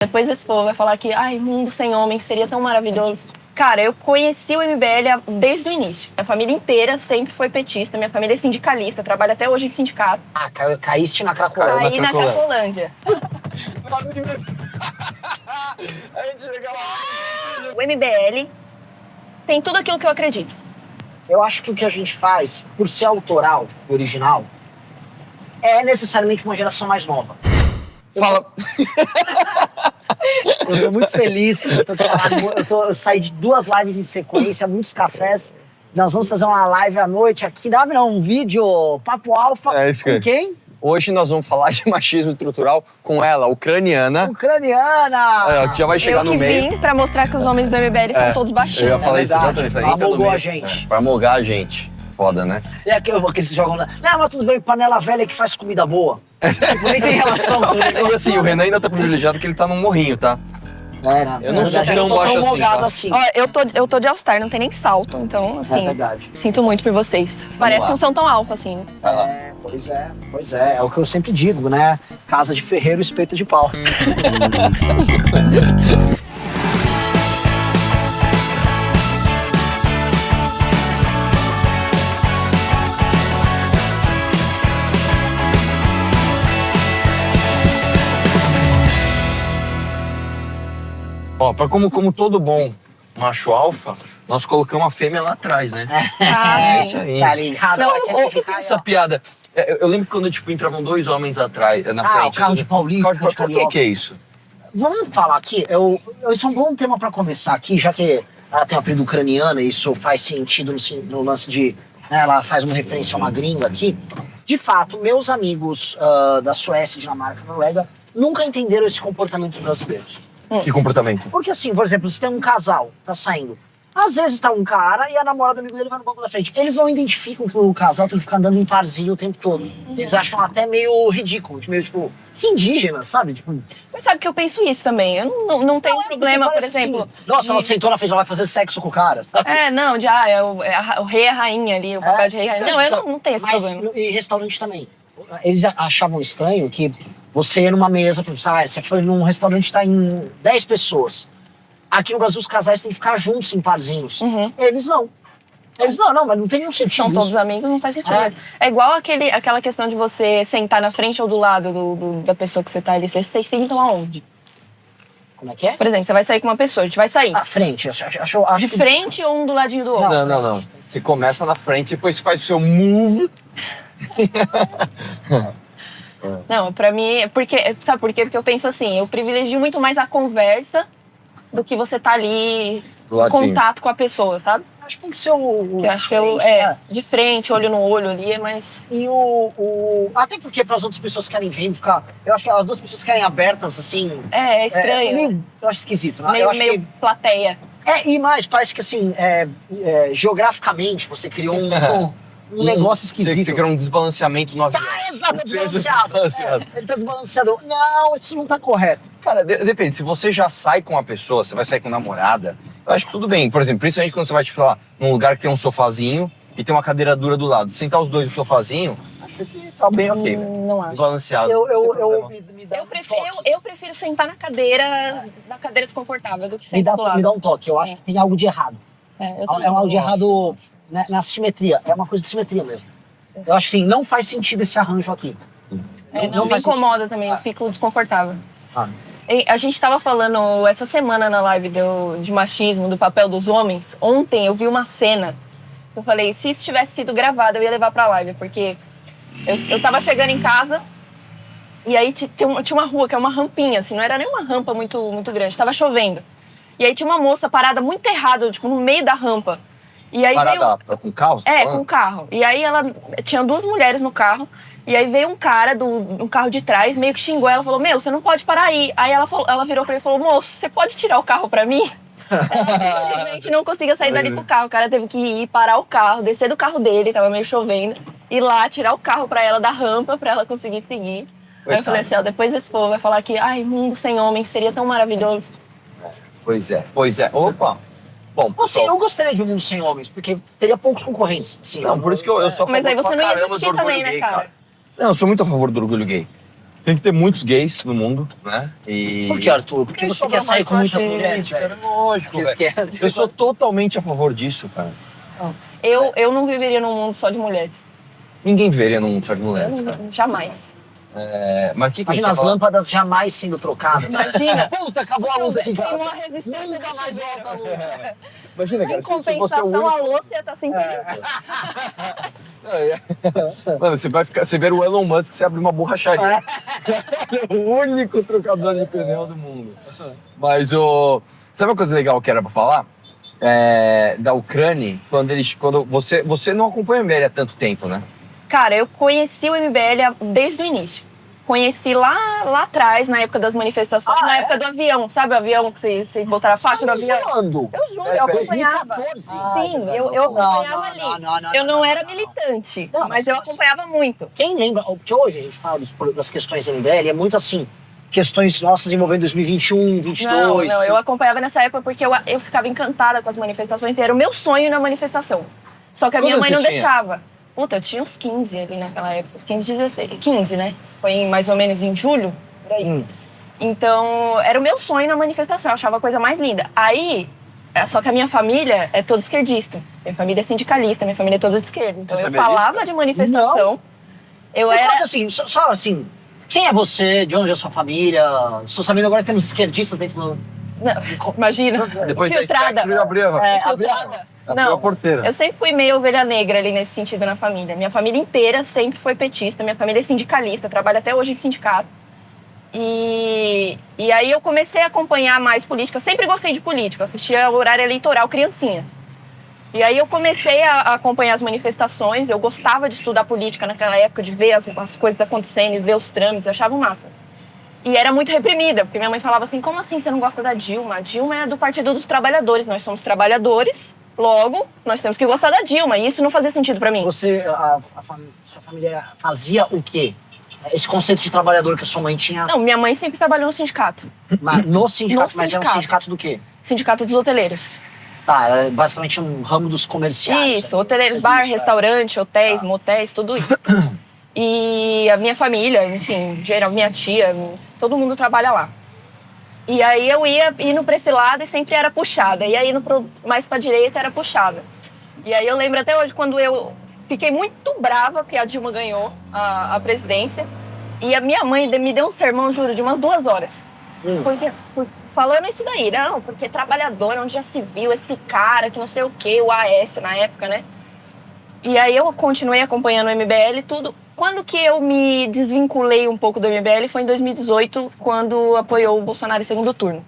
Depois esse povo vai falar que, ai, mundo sem homens seria tão maravilhoso. Cara, eu conheci o MBL desde o início. Minha família inteira sempre foi petista, minha família é sindicalista, trabalha até hoje em sindicato. Ah, caíste na Cracolândia. Caí na Cracolândia. O MBL tem tudo aquilo que eu acredito. Eu acho que o que a gente faz, por ser autoral, original, é necessariamente uma geração mais nova. Fala. Eu tô muito feliz. Eu saí de 2 lives em sequência, muitos cafés. Nós vamos fazer uma live à noite aqui. Um vídeo Papo Alfa. É isso com aí. Quem? Hoje nós vamos falar de machismo estrutural com ela, ucraniana. Ucraniana! Que já vai chegar no meio. Eu vim pra mostrar que os homens do MBL são todos baixinhos. Eu ia falar isso verdade. exatamente. Pra Entra no mogar meio. a gente. Pra mogar a gente. Foda, né? É aqueles que jogam... Não, mas tudo bem, panela velha que faz comida boa. Tipo, nem tem relação com o negócio. E assim, o Renan ainda tá privilegiado que ele tá num morrinho, tá? Eu não sou tão baixo assim, mogado tá? assim. Ó, eu tô de All-Star, não tem nem salto, então, assim... É verdade. Sinto muito por vocês. Parece lá. que não são tão alfa, assim. Vai lá. Pois é. É o que eu sempre digo, né? Casa de ferreiro, espeto de pau. Ó, como todo bom macho alfa, nós colocamos a fêmea lá atrás, né? Ah, isso aí. Tá ligado? Não, Pode O que ficar é aí, essa ó. piada? Eu lembro que quando, tipo, entravam 2 homens atrás, na frente. o carro de paulista, Carro de de Por carioca. que é isso? Vamos falar aqui, isso é um bom tema pra começar aqui, já que ela tem um apelido ucraniana, isso faz sentido no lance de... Né, ela faz uma referência a uma gringa aqui. De fato, meus amigos da Suécia, Dinamarca, Noruega, nunca entenderam esse comportamento dos brasileiros. Que comportamento? Porque assim, por exemplo, se tem um casal, tá saindo, às vezes tá um cara e a namorada do amigo dele vai no banco da frente. Eles não identificam que o casal tem que ficar andando em parzinho o tempo todo. Eles acham até meio ridículo, meio tipo, que indígena, sabe? Tipo, Mas sabe que eu penso isso também. Eu não tenho problema, por parece exemplo... assim, nossa, ela sentou na frente, ela vai fazer sexo com o cara. Sabe? O rei e a rainha ali, o papel de rei e rainha. Não, eu não tenho esse Mas problema. em restaurante também. Eles achavam estranho que você ia numa mesa, você foi num restaurante que tá em 10 pessoas. Aqui no Brasil os casais têm que ficar juntos em parzinhos. Eles não. Mas não tem nenhum sentido. São todos amigos, não faz sentido. É igual aquela questão de você sentar na frente ou do lado da pessoa que você tá ali. Vocês sentam aonde? Como é que é? Por exemplo, você vai sair com uma pessoa, a gente vai sair. Na frente, acho De que... frente ou um do ladinho do outro? Não. Você começa na frente, depois você faz o seu move. Não, pra mim, sabe por quê? Porque eu penso assim, eu privilegio muito mais a conversa do que você tá ali Do em ladinho. contato com a pessoa, sabe? Acho que tem que ser o Que eu acho que de frente, olho no olho ali, é mais... E até porque para as outras pessoas que querem vir ficar... Eu acho que as 2 pessoas querem abertas, assim... É estranho. Eu acho esquisito, né? Meio, Eu acho meio que, plateia. e mais, parece que assim, geograficamente você criou um negócio esquisito. Você criou um desbalanceamento no avião. Exato, Um peso desbalanceado. Ele tá desbalanceado. Não, isso não tá correto. Cara, depende. Se você já sai com uma pessoa, você vai sair com namorada, eu acho que tudo bem. Por exemplo, principalmente quando você vai, tipo, lá, num lugar que tem um sofazinho e tem uma cadeira dura do lado. Sentar os dois no sofazinho, acho que tá bem ok. Não acho. Desbalanceado. Me dá Eu prefiro sentar na cadeira desconfortável do que sentar do lado. me dá um toque. Eu acho que tem algo de errado. Eu também É algo de acho. errado na simetria. É uma coisa de simetria mesmo. Eu acho que assim, não faz sentido esse arranjo aqui. Não me faz incomoda também, eu fico desconfortável. Ah. A gente tava falando essa semana na live de machismo, do papel dos homens. Ontem eu vi uma cena. Eu falei, se isso tivesse sido gravado, eu ia levar pra live. Porque eu tava chegando em casa e aí tinha uma rua que é uma rampinha, assim. Não era nem uma rampa muito, muito grande, tava chovendo. E aí tinha uma moça parada muito errada, tipo, no meio da rampa. E aí Parada com carro? com o carro. E aí tinha 2 mulheres no carro. E aí veio um cara um carro de trás, meio que xingou ela, falou, meu, você não pode parar aí. Aí ela virou pra ele e falou, moço, você pode tirar o carro pra mim? Ela simplesmente não conseguia sair dali com o carro. O cara teve que ir, parar o carro, descer do carro dele, tava meio chovendo, ir lá, tirar o carro pra ela da rampa, pra ela conseguir seguir. Aí eu falei assim, ó, depois esse povo vai falar que, ai, mundo sem homens seria tão maravilhoso. Pois é. Opa. Bom, Assim, pessoal, eu gostaria de um mundo sem homens, porque teria poucos concorrentes. Assim, não, por isso que eu sou a favor Mas aí você pra não ia caramba existir do orgulho também, né, gay, cara? Não, eu sou muito a favor do orgulho gay. Tem que ter muitos gays no mundo, né? Por que, Arthur? Porque você quer sair com muitas mulheres, cara? Lógico, Porque velho. você quer- Eu sou totalmente a favor disso, cara. Eu não viveria num mundo só de mulheres. Ninguém veria num mundo só de mulheres, cara. Jamais. Mas o que a gente Imagina ia as falar? lâmpadas jamais sendo trocadas. Imagina. Puta, acabou a luz aqui em Tem casa. uma resistência Nunca do mais chuveiro. volta a luz. Imagina, Em cara, se você é o compensação, único... a louça ia estar sempre limpa. Mano, você vê o Elon Musk, você abre uma borracharia. Ele é o único trocador de pneu do mundo. Mas sabe uma coisa legal que era pra falar? Da Ucrânia, quando você não acompanha o MBL há tanto tempo, né? Cara, eu conheci o MBL desde o início. Conheci lá atrás, na época das manifestações, na época do avião. Sabe o avião que você botaram a faixa do avião? Eu juro, eu acompanhava. 2014. Sim, eu acompanhava ali. Eu não era militante, Não, mas eu acompanhava muito. Quem lembra? Porque hoje a gente fala das questões MBL, é muito assim, questões nossas envolvendo 2021, 22. Não, eu acompanhava nessa época porque eu ficava encantada com as manifestações e era o meu sonho ir na manifestação. Só que a minha Quantos mãe você não tinha? deixava. Puta, eu tinha uns 15 ali naquela época, uns 15, 16. 15, né? Foi mais ou menos em julho, por aí. Então, era o meu sonho na manifestação, eu achava a coisa mais linda. Aí, só que a minha família é toda esquerdista. Minha família é sindicalista, minha família é toda de esquerda. Então, Você eu sabia disso, falava cara? de manifestação. Eu Me era. conta assim, só assim, quem é você, de onde é a sua família? Estou sabendo agora que temos esquerdistas dentro do... Não, imagina. Depois da infiltrada. Spectre, abriu Infiltrada. a porteira. Eu sempre fui meio ovelha negra ali nesse sentido na família. Minha família inteira sempre foi petista, minha família é sindicalista, trabalha até hoje em sindicato. E aí eu comecei a acompanhar mais política, sempre gostei de política, assistia o horário eleitoral criancinha. E aí eu comecei a acompanhar as manifestações, eu gostava de estudar política naquela época, de ver as coisas acontecendo, e ver os trâmites, eu achava o máximo. E era muito reprimida, porque minha mãe falava assim, como assim você não gosta da Dilma? A Dilma é do Partido dos Trabalhadores, nós somos trabalhadores, logo, nós temos que gostar da Dilma, e isso não fazia sentido pra mim. Você, sua família fazia o quê? Esse conceito de trabalhador que a sua mãe tinha Não, minha mãe sempre trabalhou no sindicato. no sindicato, No mas é um sindicato. sindicato do quê? Sindicato dos hoteleiros. Tá, é basicamente um ramo dos comerciais. Isso, né? hoteleiros, Serviço, bar, é. restaurante, hotéis, motéis, tudo isso. E a minha família, enfim, geral, minha tia, todo mundo trabalha lá. E aí eu ia indo pra esse lado e sempre era puxada. E aí indo mais pra direita era puxada. E aí eu lembro até hoje quando eu fiquei muito brava que a Dilma ganhou a presidência. E a minha mãe me deu um sermão, juro, de umas 2 horas. Falando isso daí, não, porque trabalhador, onde já se viu esse cara que não sei o quê, o Aécio na época, né? E aí eu continuei acompanhando o MBL e tudo. Quando que eu me desvinculei um pouco do MBL foi em 2018, quando apoiou o Bolsonaro em segundo turno.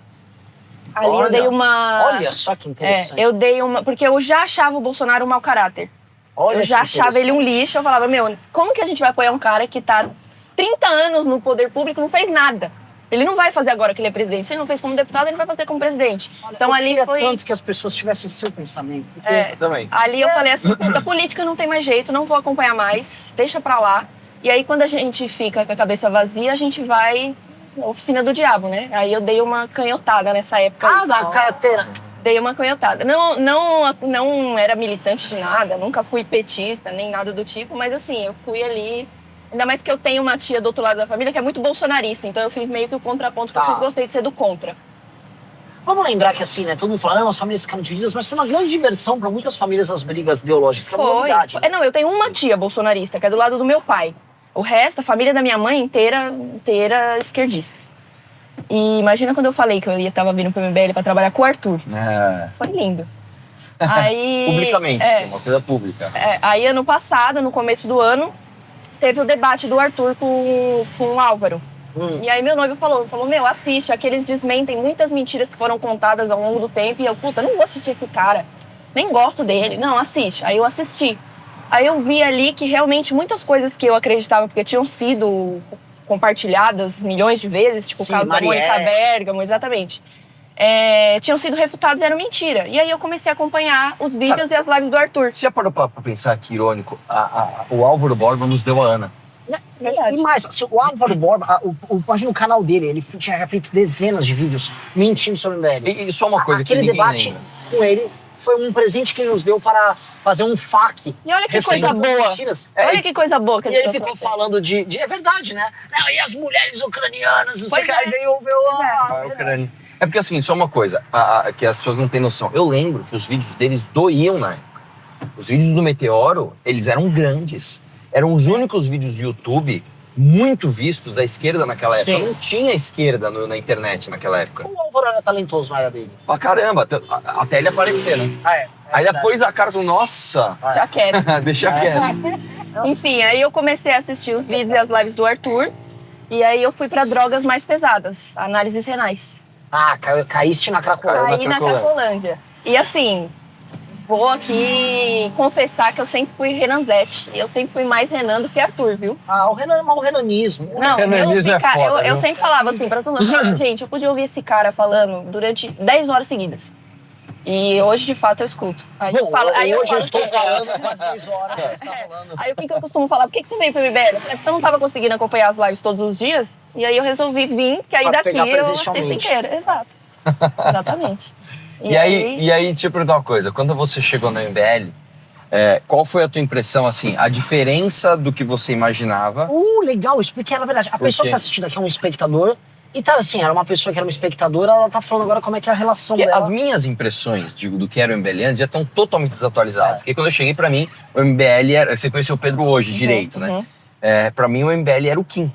Ali eu dei uma... Olha só que interessante. eu dei uma... Porque eu já achava o Bolsonaro um mau caráter. Olha Eu já que achava ele um interessante. lixo. Eu falava, meu, como que a gente vai apoiar um cara que tá 30 anos no poder público e não fez nada? Ele não vai fazer agora que ele é presidente. Se ele não fez como deputado, ele não vai fazer como presidente. Então eu ali queria foi... tanto que as pessoas tivessem seu pensamento. Porque É, também. ali eu falei assim, puta, política não tem mais jeito, não vou acompanhar mais, deixa pra lá. E aí quando a gente fica com a cabeça vazia, a gente vai na oficina do diabo, né? Aí eu dei uma canhotada nessa época. aí. da carteira. Dei uma canhotada. Não era militante de nada, nunca fui petista, nem nada do tipo, mas assim, eu fui ali... Ainda mais porque eu tenho uma tia do outro lado da família que é muito bolsonarista, então eu fiz meio que o contraponto, porque eu sempre gostei de ser do contra. Vamos lembrar que assim, né? Todo mundo fala, não, as famílias ficaram divididas, mas foi uma grande diversão para muitas famílias as brigas ideológicas, que é uma novidade. né? Não, eu tenho uma tia bolsonarista, que é do lado do meu pai. O resto, a família da minha mãe inteira esquerdista. E imagina quando eu falei que eu tava vindo pro MBL pra trabalhar com o Arthur. Foi lindo. Aí, Publicamente, sim, uma coisa pública. Aí ano passado, no começo do ano, teve o debate do Arthur com o Álvaro. E aí meu noivo falou, meu, assiste, aqueles desmentem muitas mentiras que foram contadas ao longo do tempo. E eu, puta, não vou assistir esse cara, nem gosto dele. Não, assiste. Aí eu assisti. Aí eu vi ali que realmente muitas coisas que eu acreditava, porque tinham sido compartilhadas milhões de vezes, tipo Sim, o caso da Marielle. Mônica Bergamo, exatamente. Tinham sido refutadas e eram mentira. E aí eu comecei a acompanhar os vídeos e as lives do Arthur. Você já parou pra pensar que irônico? O Álvaro Borba nos deu a Ana. Verdade. E mais, assim, o Álvaro Borba, imagina o canal dele, ele tinha já feito dezenas de vídeos mentindo sobre o MBL. E só uma coisa que Aquele ninguém debate lembra. com ele foi um presente que ele nos deu para fazer um FAQ. E olha que coisa boa. Olha que coisa boa que E ele ficou falando de... É verdade, né? Não, e as mulheres ucranianas, não sei o que. Aí veio a Ucrânia. É porque assim, só uma coisa, que as pessoas não têm noção. Eu lembro que os vídeos deles doíam na época. Os vídeos do Meteoro, eles eram grandes. Eram os únicos vídeos do YouTube muito vistos da esquerda naquela época. Sim. Não tinha esquerda na internet naquela época. O Álvaro era talentoso na área dele. Pra caramba, até ele aparecer, né? Aí depois a cara do nossa, Já quieto. deixa quieto. Enfim, aí eu comecei a assistir os vídeos e as lives do Arthur. E aí eu fui pra drogas mais pesadas, análises renais. Caíste na Cracolândia. Caí na Cracolândia. E assim, vou aqui confessar que eu sempre fui Renanzete. E eu sempre fui mais Renan do que Arthur, viu? O renanismo. Não, Renanismo é foda, eu viu? sempre falava assim pra todo mundo. Gente, eu podia ouvir esse cara falando durante 10 horas seguidas. E hoje, de fato, eu escuto. Aí eu falo, hoje eu estou que- falando há quase 10 horas, você está falando. Aí o que eu costumo falar? Por que você veio pro MBL? Porque eu não tava conseguindo acompanhar as lives todos os dias. E aí eu resolvi vir, que aí Pra daqui pegar eu assisto presencialmente. inteira. Exato. Exatamente. E aí, deixa eu perguntar uma coisa. Quando você chegou no MBL, qual foi a tua impressão, assim, a diferença do que você imaginava? Legal, expliquei na verdade. A Por pessoa quê? que tá assistindo aqui é um espectador. E tá assim, era uma pessoa que era uma espectadora, ela tá falando agora como é que é a relação Porque dela. as minhas impressões, digo, do que era o MBL antes já estão totalmente desatualizadas. Porque quando eu cheguei, pra mim, o MBL era... Você conheceu o Pedro hoje, direito, né? Pra mim, o MBL era o Kim.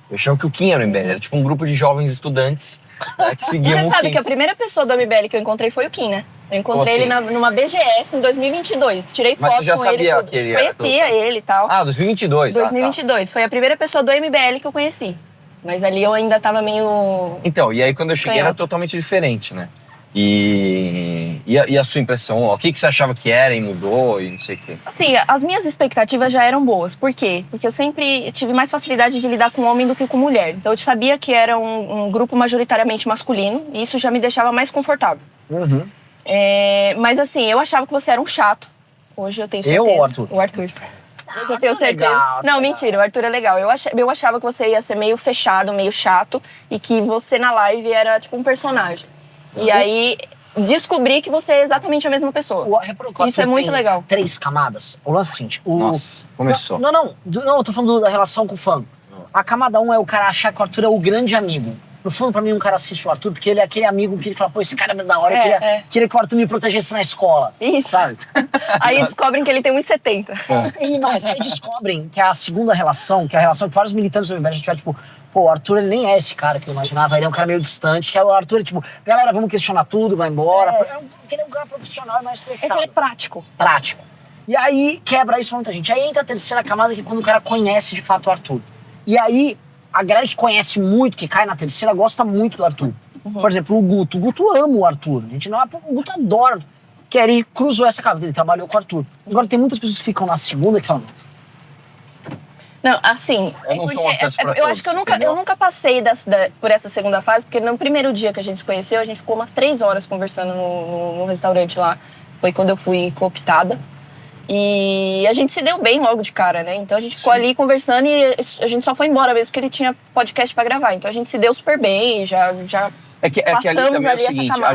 Eu achava que o Kim era o MBL. Era tipo um grupo de jovens estudantes que seguiam Você o sabe Kim. que a primeira pessoa do MBL que eu encontrei foi o Kim, né? Eu encontrei Como ele numa BGS em 2022. Tirei Mas foto você já com sabia ele. que ele era Conhecia ele e tal. Ah, 2022. 2022. Foi a primeira pessoa do MBL que eu conheci. Mas ali eu ainda tava meio... Então, e aí quando eu cheguei era Canhoto. totalmente diferente, né? E a sua impressão? O que você achava que era e mudou e não sei o quê? Assim, as minhas expectativas já eram boas. Por quê? Porque eu sempre tive mais facilidade de lidar com homem do que com mulher. Então eu sabia que era um grupo majoritariamente masculino. E isso já me deixava mais confortável. Mas assim, eu achava que você era um chato. Hoje eu tenho certeza. Eu ou o Arthur? O Arthur. Hoje eu tenho Arthur é certeza. legal, Arthur Não, é mentira, o Arthur é legal. Eu achava que você ia ser meio fechado, meio chato. E que você na live era tipo um personagem. E aí descobri que você é exatamente a mesma pessoa. Isso é muito legal. 3 camadas. O lance é o seguinte. Nossa, começou. Não, eu tô falando da relação com o fã. A camada 1 é o cara achar que o Arthur é o grande amigo. No fundo, pra mim, um cara assiste o Arthur porque ele é aquele amigo que ele fala, pô, esse cara é da hora, queria que o Arthur me protegesse na escola. Isso. Sabe? Aí descobrem que ele tem 1,70. Aí descobrem que é a segunda relação, que é a relação que vários militantes do MBL, a gente vai, tipo, pô, o Arthur, ele nem é esse cara que eu imaginava, ele é um cara meio distante, que é o Arthur, é tipo, galera, vamos questionar tudo, vai embora. Porque ele é um cara profissional, é mais É fechado. que ele é prático. Prático. E aí quebra isso pra muita gente. Aí entra a terceira camada, que é quando o cara conhece de fato o Arthur. E aí, a galera que conhece muito, que cai na terceira, gosta muito do Arthur. Por exemplo, o Guto. O Guto ama o Arthur. A gente não é... O Guto adora. Que ele cruzou essa camada, ele trabalhou com o Arthur. Agora, tem muitas pessoas que ficam na segunda que falam... Não, assim... Eu não sou um acesso pra eu todos, acho que eu entendeu? nunca passei por essa segunda fase, porque no primeiro dia que a gente se conheceu, a gente ficou umas 3 horas conversando no restaurante lá. Foi quando eu fui cooptada. E a gente se deu bem logo de cara, né? Então a gente ficou ali conversando e a gente só foi embora mesmo porque ele tinha podcast pra gravar. Então a gente se deu super bem, já É que ali passamos também é o ali essa seguinte, camada.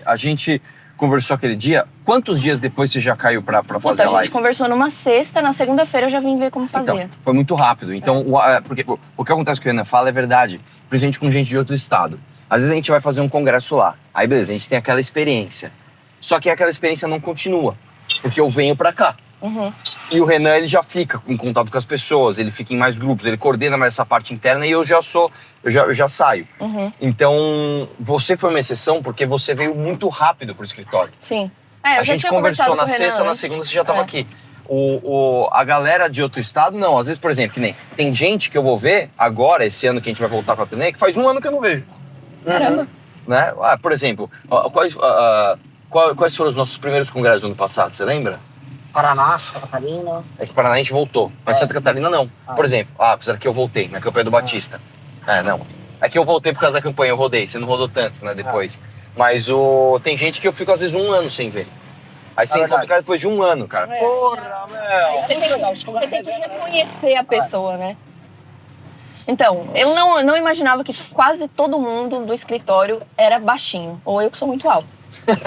a gente conversou aquele dia, quantos dias depois você já caiu pra fazer Puta, a a live? gente conversou numa sexta, na segunda-feira eu já vim ver como fazer. Então, foi muito rápido. Então, porque o que acontece que o Renan fala é verdade, principalmente com gente de outro estado. Às vezes a gente vai fazer um congresso lá, aí beleza, a gente tem aquela experiência. Só que aquela experiência não continua, porque eu venho pra cá. E o Renan, ele já fica em contato com as pessoas, ele fica em mais grupos, ele coordena mais essa parte interna e eu já saio. Então, você foi uma exceção porque você veio muito rápido pro escritório. Sim. A eu já gente tinha conversou conversado na com o Renan sexta, na antes. segunda você já estava aqui. A galera de outro estado, não. Às vezes, por exemplo, que nem tem gente que eu vou ver agora, esse ano que a gente vai voltar pra turnê, que faz 1 ano que eu não vejo. Caramba. Né? Por exemplo, quais foram os nossos primeiros congressos do ano passado, você lembra? Paraná, Santa Catarina... É que Paraná a gente voltou, mas Santa Catarina não. Por exemplo, apesar que eu voltei na campanha do Batista. Não. É que eu voltei por causa da campanha, eu rodei, você não rodou tanto, né, depois. Mas tem gente que eu fico às vezes 1 ano sem ver. Aí você encontra o cara depois de 1 ano, cara. Porra, meu! Você tem que reconhecer a pessoa, né? Então, eu não imaginava que quase todo mundo do escritório era baixinho. Ou eu que sou muito alto.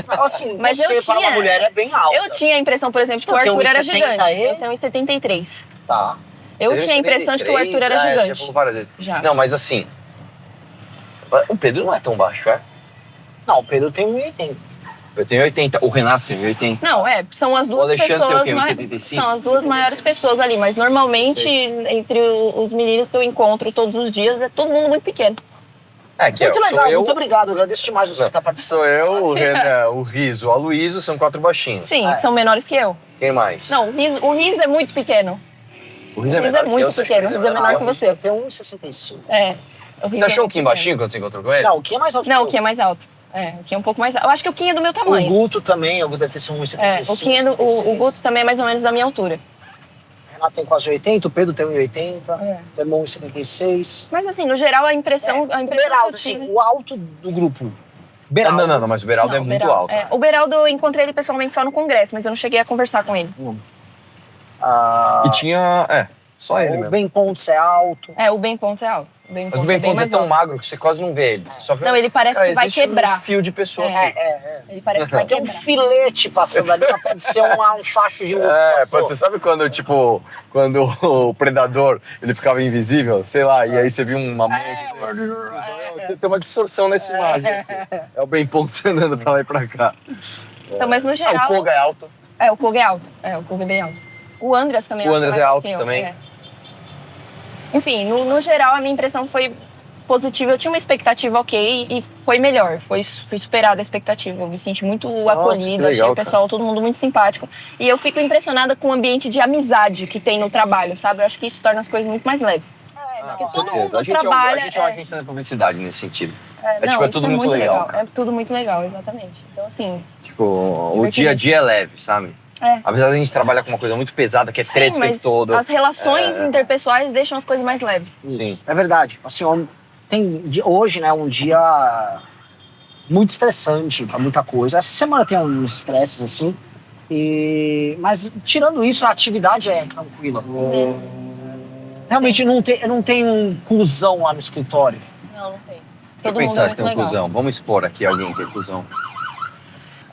Assim, Mas você eu para uma tinha- mulher é bem alta. Eu tinha a impressão, por exemplo, de que o Tu tem Arthur era 1,70 gigante. aí? Eu tenho 1,73. Tá. Eu Você tinha a impressão de que o Arthur era Você já gigante. falou várias vezes. Já. Não, mas assim, o Pedro não é tão baixo, é? Não, o Pedro tem 1,80. Eu tenho 80, o Renato tem 80. Não, são as duas Alexandre tem o pessoas. quê? 1,75? São as duas maiores pessoas ali, mas normalmente, 76. entre os meninos que eu encontro todos os dias, é todo mundo muito pequeno. É, que Muito sou legal, eu, muito obrigado. Eu agradeço demais você estar participando. sou eu, o Renan, o Riso, o Aloysio, são 4 baixinhos. Sim, Ah, é. são menores que eu. Quem mais? Não, o Riz é muito pequeno. O Riso o Riso menor é que muito eu, você acha que pequeno, o Riso é menor que você. Eu tenho 1,65. É. O Riz Você é achou o muito Kim pequeno. baixinho quando você encontrou com ele? Não, o Kim é mais alto Não, o que Kim é mais alto. É, o Kim é um pouco mais alto. Eu acho que o Kim é do meu tamanho. O Guto também, o Guto deve ter sido 1,75. É, o Kim é o Guto também é mais ou menos da minha altura. O Renato tem quase 80, o Pedro tem 1,80, É. o irmão 1,76. Mas assim, no geral, a impressão O que eu Beraldo, tive... assim, o alto do grupo. Ah, Beraldo. não, mas o Beraldo é Não, o muito Beraldo- alto. é, o Beraldo eu encontrei ele pessoalmente só no congresso, mas eu não cheguei a conversar com ele. Ah, E tinha, só ele o mesmo. Ben Pontes é alto. É, o Ben Pontes é alto. O Ben Mas Pontes o Ben bem Pontes é mais tão alto. magro que você quase não vê ele. Você só vê Não, ele parece que vai existe quebrar. um fio de pessoa É. aqui. Ele parece que vai Tem um quebrar. filete passando ali, mas pode ser um facho de luz. que É, passou. pode ser, sabe quando, tipo, quando o predador, ele ficava invisível, sei lá, e aí você viu uma mão... Tem uma distorção nessa imagem. É o Ben Pontes andando pra lá e pra cá. Então, mas no Ah, geral... o Koga é alto. É, o Koga é alto. É, o Koga é bem alto. O Andreas também O eu acho Andreas mais é alto que eu, também. é. Enfim, no geral, a minha impressão foi positiva. Eu tinha uma expectativa ok e foi melhor. Fui superada a expectativa. Eu me senti muito que acolhida, achei legal, o pessoal, todo mundo muito simpático. E eu fico impressionada com o ambiente de amizade que tem no trabalho, sabe? Eu acho que isso torna as coisas muito mais leves. Porque Com todo certeza. mundo A gente trabalha... é uma agência da publicidade nesse sentido. não, tipo, é isso tudo muito legal, cara. É tudo muito legal, exatamente. Então, assim... Tipo, o dia a dia é leve, sabe? É. Apesar de a gente trabalhar com uma coisa muito pesada, que é Sim, treta o tempo mas todo. as relações interpessoais deixam as coisas mais leves. Sim. É verdade. Assim, hoje, né, um dia muito estressante pra muita coisa. Essa semana tem uns estresses, assim. Mas, tirando isso, a atividade é tranquila. Realmente não tem um cuzão lá no escritório. Não, não tem. Deixa eu pensar se tem um cuzão. Vamos expor aqui alguém que é cuzão.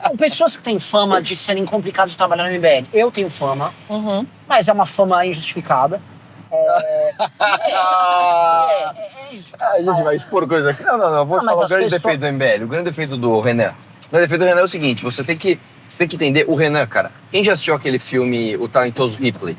Não, pessoas que têm fama de serem complicadas de trabalhar no MBL. Eu tenho fama, Uhum. mas é uma fama injustificada. A gente vai expor coisa aqui. Não. Vou Mas falar o as grande pessoas- defeito do MBL, o grande defeito do Renan. O grande defeito do Renan é o seguinte: você tem que entender o Renan, cara. Quem já assistiu aquele filme O Talentoso Ripley,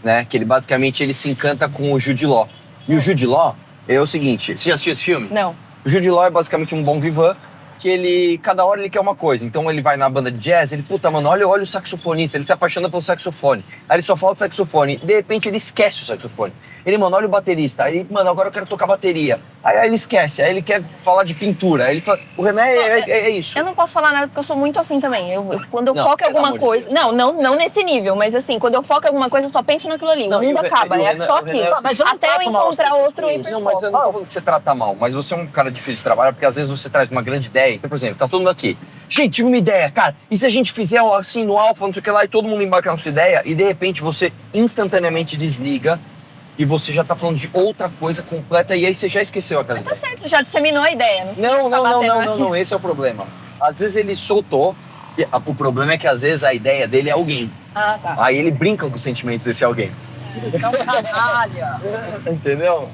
né? Que ele basicamente ele se encanta com o Jude Law. E o Jude Law é o seguinte: você já assistiu esse filme? Não. O Jude Law é basicamente um bom vivan que ele, cada hora ele quer uma coisa. Então ele vai na banda de jazz, ele, puta, mano, olha o saxofonista, ele se apaixona pelo saxofone. Aí ele só fala de saxofone. De repente ele esquece o saxofone. Ele, mano, olha o baterista. Aí ele, mano, agora eu quero tocar bateria. Aí ele esquece, aí ele quer falar de pintura. Aí ele fala, o Renan é isso. Eu não posso falar nada porque eu sou muito assim também. Quando eu Não, foco em pelo alguma amor de coisa. Deus. Não nesse nível, mas assim, quando eu foco em alguma coisa, eu só penso naquilo ali. Não, o e mundo o Re- acaba, e o é Renan- só o aquilo. Renan é o Mas eu não Até eu trato mal as encontrar pessoas outro com e isso. Não, mas eu não tô falando que você trata mal, mas você é um cara difícil de trabalhar, porque às vezes você traz uma grande ideia. Então, por exemplo, tá todo mundo aqui. Gente, tive uma ideia, cara. E se a gente fizer assim no alfa, não sei o que lá, e todo mundo embarcar na sua ideia, e de repente você instantaneamente desliga e você já tá falando de outra coisa completa, e aí você já esqueceu aquela Tá ideia. certo, você já disseminou a ideia. Não, precisa ficar batendo aqui. Não, esse é o problema. Às vezes ele soltou, e o problema é que às vezes a ideia dele é alguém. Ah, tá. Aí ele brinca com os sentimentos desse alguém. Isso é um canalha. Entendeu?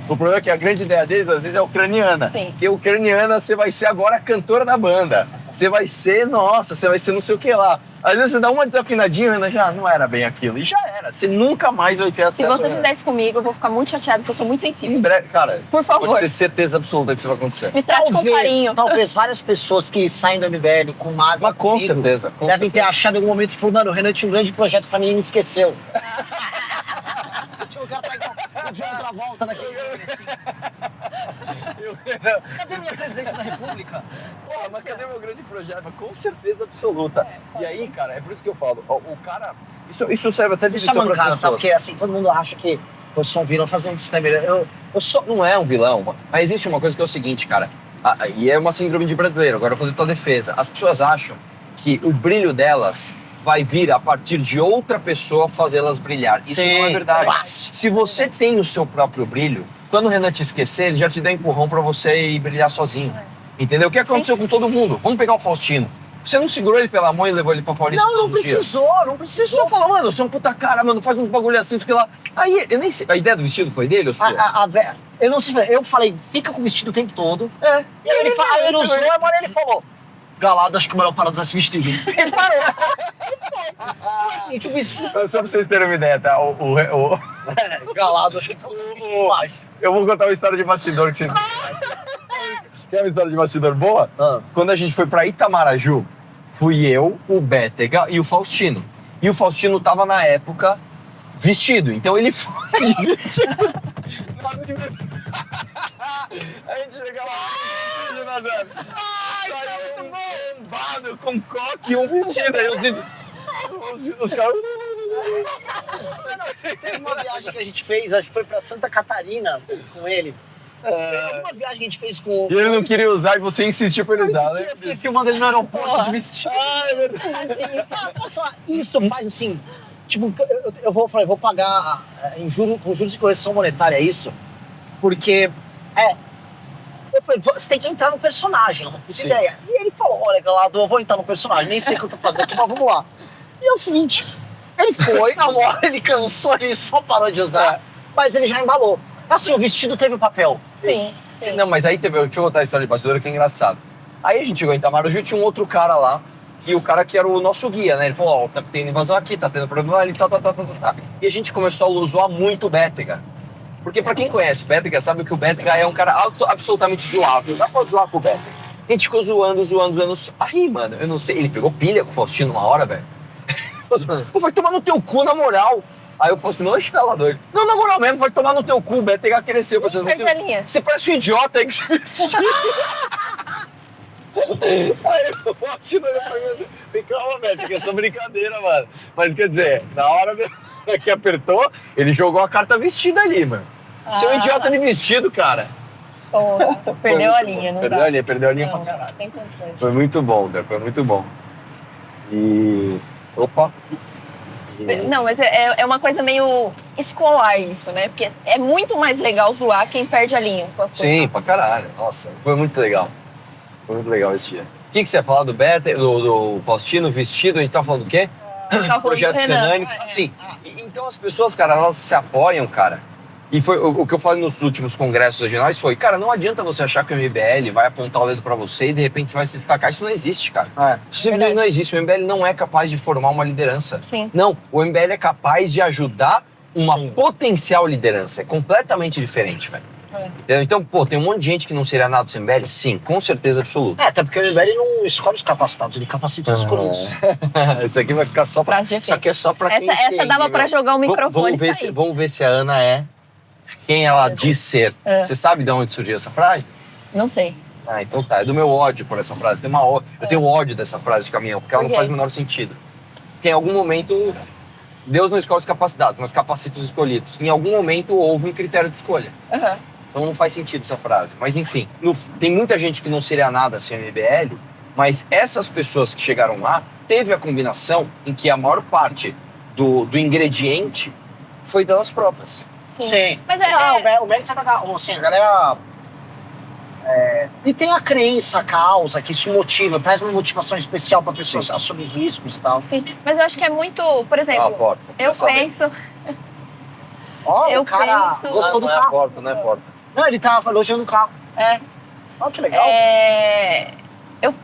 O problema é que a grande ideia deles, às vezes, é ucraniana. Sim. Porque ucraniana, você vai ser agora a cantora da banda. Você vai ser, nossa, você vai ser não sei o que lá. Às vezes você dá uma desafinadinha, né? Já não era bem aquilo. E já era. Você nunca mais vai ter Se acesso você a... fizer isso comigo, eu vou ficar muito chateada, porque eu sou muito Em sensível. breve, cara, Por favor. pode ter certeza absoluta que isso vai acontecer. Me trate com carinho. Talvez várias pessoas que saem do MBL com mágoa Mas com comigo certeza, com devem ter certeza. achado em algum momento que falou, mano, o Renan tinha um grande projeto pra mim e me esqueceu. O cara tá igual o John Travolta naquele filme, assim. Cadê minha presidência da República? Porra, mas cadê meu grande projeto? Com certeza absoluta. E aí, cara, é por isso que eu falo, o cara... Isso serve até de Isso é lição para mancada, as tá? pessoas. Porque assim, todo mundo acha que eu sou um vilão fazendo disclaimer. Eu sou... Não é um vilão, mas existe uma coisa que é o seguinte, cara, e é uma síndrome de brasileiro, agora eu vou fazer tua defesa. As pessoas acham que o brilho delas vai vir a partir de outra pessoa fazê-las brilhar. Isso Sim, não é verdade. fácil. Se você tem o seu próprio brilho, quando o Renan te esquecer, ele já te dá empurrão pra você ir brilhar sozinho. Entendeu? O que aconteceu com todo mundo? Vamos pegar o Faustino. Você não segurou ele pela mão e levou ele pra Paulista Não todos os dias? não Você precisou. só falou, mano, você é um puta cara, mano, faz uns bagulho assim, fica lá. Aí, eu nem sei, a ideia do vestido foi dele ou sua? Eu não sei, eu falei, fica com o vestido o tempo todo. É. E aí ele usou, agora ele falou, Galado, acho que o melhor parar de usar esse vestido. Ele parou. E assim, o vestido... Só pra vocês terem uma ideia, tá? Galado, acho que tá usando o vestido baixo. Eu vou contar uma história de bastidor que vocês... Quer uma história de bastidor boa? Quando a gente foi pra Itamaraju, fui eu, o Bétega e o Faustino. E o Faustino tava, na época, vestido. Então ele foi de vestido. A gente chegava lá, Nazaré. Saiu bombado, com coque e um vestido. Aí os caras... Teve uma viagem que a gente fez, acho que foi pra Santa Catarina com ele. Uma viagem que a gente fez com... E ele não queria usar e você insistiu pra ele usar, né? Eu fiquei filmando ele no aeroporto de vestido. Ah, é verdade. Posso falar, isso faz assim... Tipo, eu vou pagar com juros de correção monetária isso, porque... Eu falei, você tem que entrar no personagem, eu não fiz ideia. E ele falou, olha, Galado, eu vou entrar no personagem, nem sei o que eu tô fazendo aqui, mas vamos lá. E é o seguinte, ele foi, na hora ele cansou, ele só parou de usar, mas ele já embalou. Assim, o vestido teve o papel. Sim. Não, mas aí teve, deixa eu contar a história de bastidor que é engraçado. Aí a gente chegou em Itamaraju, tinha um outro cara lá, e o cara que era o nosso guia, né? Ele falou, ó, tá tendo invasão aqui, tá tendo problema ali, tá. E a gente começou a zoar muito o Bétega. Porque pra quem conhece o Bétega, sabe que o Bétega é um cara absolutamente zoável. Dá pra zoar com o Bétega. A gente ficou zoando. Aí, mano, eu não sei, ele pegou pilha com o Faustino uma hora, velho. Pô, vai tomar no teu cu, na moral. Aí eu falei assim, não, escalador. Ele, não, na moral mesmo, vai tomar no teu cu, o Bétega cresceu. Você parece um idiota aí que você vestiu. Aí o Faustino olhou pra mim assim, falei, calma, Bétega, é só brincadeira, mano. Mas quer dizer, na hora que apertou, ele jogou a carta vestida ali, mano. Você é um idiota de vestido, cara. Porra, perdeu a linha, não Perdeu dá. a linha, perdeu a linha Não, pra caralho. sem condições. Foi muito bom, cara, foi muito bom. E... Opa! Não, mas é uma coisa meio escolar isso, né? Porque é muito mais legal zoar quem perde a linha com as coisas. Sim, pra caralho. Nossa, foi muito legal. Foi muito legal esse dia. O que você ia falar do Beta, do Faustino vestido? A gente tava falando do quê? Projetos Renan. Sim. Então as pessoas, cara, elas se apoiam, cara. E foi o que eu falei nos últimos congressos regionais foi, cara, não adianta você achar que o MBL vai apontar o dedo pra você e de repente você vai se destacar. Isso não existe, cara. Isso simplesmente não existe. O MBL não é capaz de formar uma liderança. Sim. Não, o MBL é capaz de ajudar uma potencial liderança. É completamente diferente, velho. Entendeu? Então, pô, tem um monte de gente que não seria nada do MBL? Sim, com certeza absoluta. Até porque o MBL não escolhe os capacitados, ele capacita os escolhidos. Isso aqui vai ficar só pra... Isso aqui é só pra quem Essa dava pra jogar o microfone e sair. Vamos ver se a Ana é quem ela diz ser. Você sabe de onde surgiu essa frase? Não sei. Ah, então tá. É do meu ódio por essa frase. Eu tenho ódio dessa frase de caminhão, porque ela não faz o menor sentido. Porque em algum momento, Deus não escolhe os capacitados, mas capacita os escolhidos. Em algum momento houve um critério de escolha. Então não faz sentido essa frase. Mas enfim, tem muita gente que não seria nada sem o MBL, mas essas pessoas que chegaram lá, teve a combinação em que a maior parte do ingrediente foi delas próprias. Sim. Mas o mérito é da assim, a galera... E tem a crença, a causa, que isso motiva, traz uma motivação especial para pessoas assumir riscos e tal. Sim, mas eu acho que é muito... Por exemplo, eu penso... Ó, o cara gostou do carro. Não é porta. Não, ele tava elogiando o carro. Ó, que legal.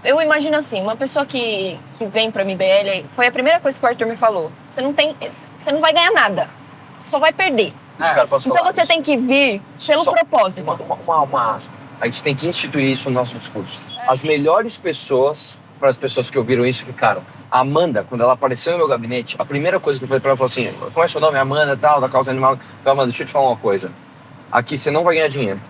Eu imagino assim, uma pessoa que vem pra MBL, foi a primeira coisa que o Arthur me falou. Você não vai ganhar nada, você só vai perder. Cara, posso Então falar você isso? tem que vir pelo propósito. Uma aspa. A gente tem que instituir isso no nosso discurso. As melhores pessoas, para as pessoas que ouviram isso, ficaram. A Amanda, quando ela apareceu no meu gabinete, a primeira coisa que eu falei pra ela foi assim: qual é o seu nome? Amanda, tal, da causa animal. Eu falei, Amanda, deixa eu te falar uma coisa. Aqui você não vai ganhar dinheiro.